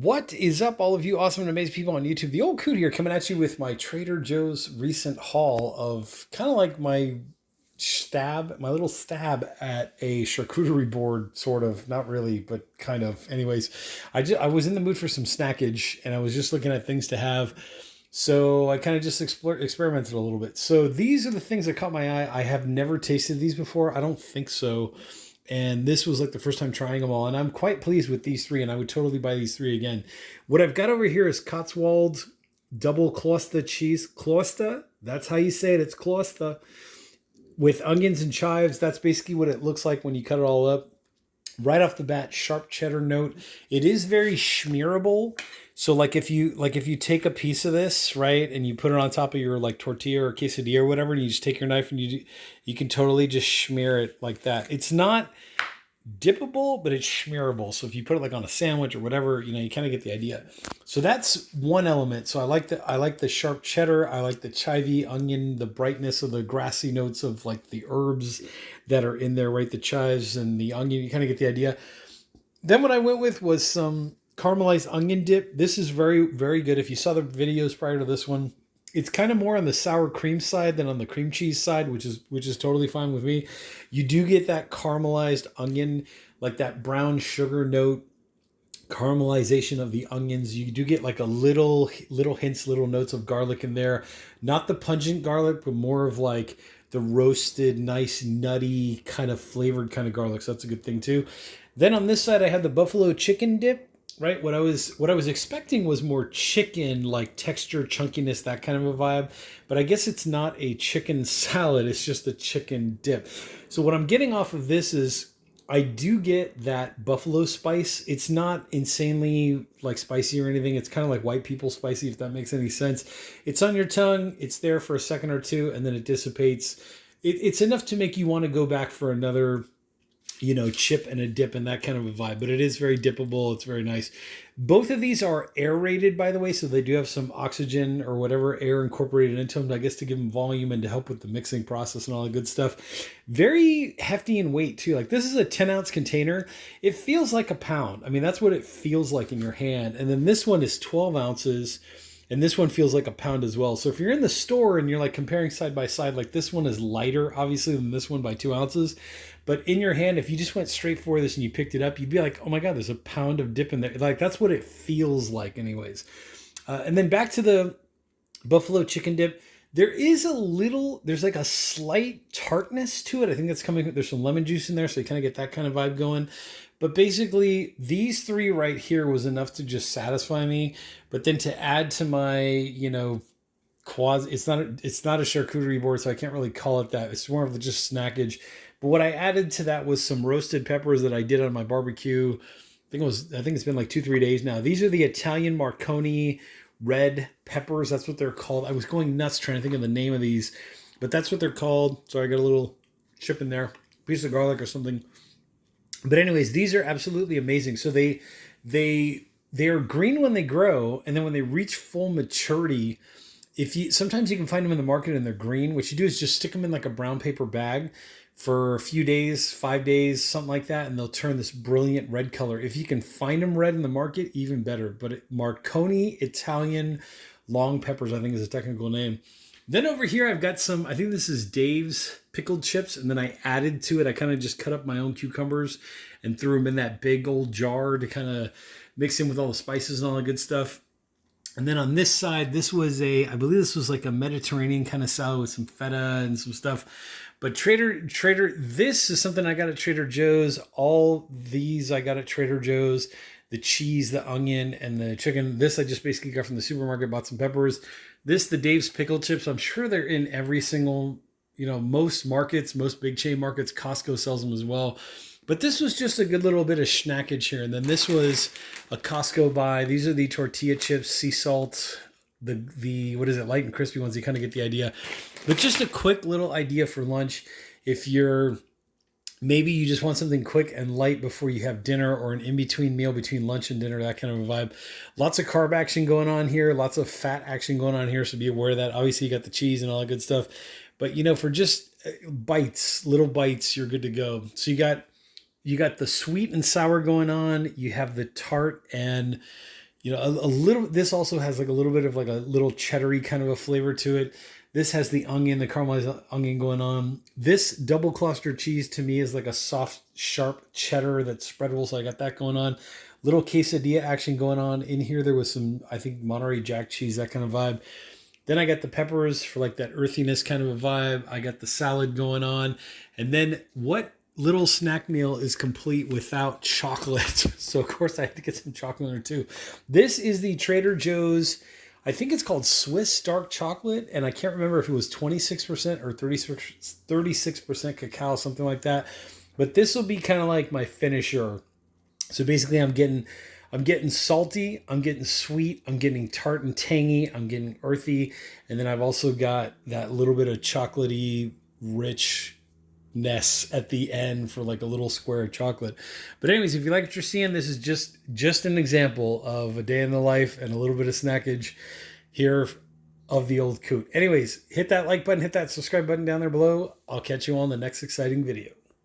What is up, all of you awesome and amazing people on YouTube? The old coot here, coming at you with my Trader Joe's recent haul of kind of like my little stab at a charcuterie board, sort of, not really, but kind of. Anyways, I was in the mood for some snackage, and I was just looking at things to have. So I kind of just experimented a little bit. So these are the things that caught my eye. I have never tasted these before. I don't think so. And this was like the first time trying them all. And I'm quite pleased with these three. And I would totally buy these three again. What I've got over here is Cotswold double Kloster cheese. Kloster? That's how you say it. It's Kloster. With onions and chives. That's basically what it looks like when you cut it all up. Right off the bat, sharp cheddar note. It is very schmearable. So like if you take a piece of this, right, and you put it on top of your like tortilla or quesadilla or whatever, and you just take your knife and you can totally just smear it like that. It's not dippable, but it's schmearable. So if you put it like on a sandwich or whatever, you kind of get the idea. So that's one element. So I like the sharp cheddar. I like the chivy onion, the brightness of the grassy notes of like the herbs that are in there, right? The chives and the onion, you kind of get the idea. Then what I went with was some caramelized onion dip. This is very, very good. If you saw the videos prior to this one, it's kind of more on the sour cream side than on the cream cheese side, which is totally fine with me. You do get that caramelized onion, like that brown sugar note, caramelization of the onions. You do get like a little hints, little notes of garlic in there. Not the pungent garlic, but more of like the roasted, nice, nutty, kind of flavored kind of garlic. So that's a good thing too. Then on this side, I have the buffalo chicken dip. Right, what I was expecting was more chicken, like texture, chunkiness, that kind of a vibe. But I guess it's not a chicken salad; it's just a chicken dip. So what I'm getting off of this is I do get that buffalo spice. It's not insanely like spicy or anything. It's kind of like white people spicy, if that makes any sense. It's on your tongue. It's there for a second or two, and then it dissipates. It's enough to make you want to go back for another chip and a dip and that kind of a vibe, but it is very dippable. It's very nice. Both of these are aerated, by the way, so they do have some oxygen or whatever air incorporated into them, I guess, to give them volume and to help with the mixing process and all the good stuff. Very hefty in weight too. Like, this is a 10-ounce container. It feels like a pound. I mean, that's what it feels like in your hand. And then this one is 12 ounces. And this one feels like a pound as well. So if you're in the store and you're like comparing side by side, like this one is lighter, obviously, than this one by 2 ounces. But in your hand, if you just went straight for this and you picked it up, you'd be like, oh my God, there's a pound of dip in there. Like, that's what it feels like anyways. And then back to the buffalo chicken dip. There's like a slight tartness to it. I think that's coming, there's some lemon juice in there, so you kind of get that kind of vibe going. But basically, these three right here was enough to just satisfy me. But then to add to my, quasi, it's not a charcuterie board, so I can't really call it that. It's more of just snackage. But what I added to that was some roasted peppers that I did on my barbecue. I think it's been like 2-3 days now. These are the Italian Marconi red peppers. That's what they're called. I was going nuts trying to think of the name of these, but that's what they're called. Sorry, I got a little chip in there, piece of garlic or something. But anyways, these are absolutely amazing. So they are green when they grow, and then when they reach full maturity, sometimes you can find them in the market and they're green. What you do is just stick them in like a brown paper bag for a few days, 5 days, something like that, and they'll turn this brilliant red color. If you can find them red in the market, even better. But Marconi Italian long peppers, I think, is a technical name. Then over here, I've got some, I think this is Dave's pickled chips. And then I added to it, I kind of just cut up my own cucumbers and threw them in that big old jar to kind of mix in with all the spices and all the good stuff. And then on this side, I believe this was like a Mediterranean kind of salad with some feta and some stuff. But this is something I got at Trader Joe's. All these I got at Trader Joe's. The cheese, the onion, and the chicken. This I just basically got from the supermarket, bought some peppers. The Dave's pickle chips. I'm sure they're in every single, most markets, most big chain markets. Costco sells them as well. But this was just a good little bit of snackage here. And then this was a Costco buy. These are the tortilla chips, sea salt, the what is it, light and crispy ones. You kind of get the idea. But just a quick little idea for lunch. If maybe you just want something quick and light before you have dinner, or an in-between meal between lunch and dinner, that kind of a vibe. Lots of carb action going on here. Lots of fat action going on here. So be aware of that. Obviously, you got the cheese and all that good stuff. But, for just little bites, you're good to go. So you got the sweet and sour going on. You have the tart and you know, a little, this also has like a little bit of like a little cheddar-y kind of a flavor to it. This has the onion, the caramelized onion going on. This double cluster cheese to me is like a soft, sharp cheddar that's spreadable. So I got that going on. Little quesadilla action going on. In here, there was some, I think, Monterey Jack cheese, that kind of vibe. Then I got the peppers for like that earthiness kind of a vibe. I got the salad going on. And then what little snack meal is complete without chocolate? So of course I had to get some chocolate in there too. This is the Trader Joe's, I think it's called Swiss dark chocolate. And I can't remember if it was 26% or 36% cacao, something like that. But this will be kind of like my finisher. So basically I'm getting salty, I'm getting sweet, I'm getting tart and tangy, I'm getting earthy, and then I've also got that little bit of chocolatey richness at the end for like a little square of chocolate. But anyways, if you like what you're seeing, this is just an example of a day in the life and a little bit of snackage here of the old coot. Anyways, hit that like button, hit that subscribe button down there below. I'll catch you on the next exciting video.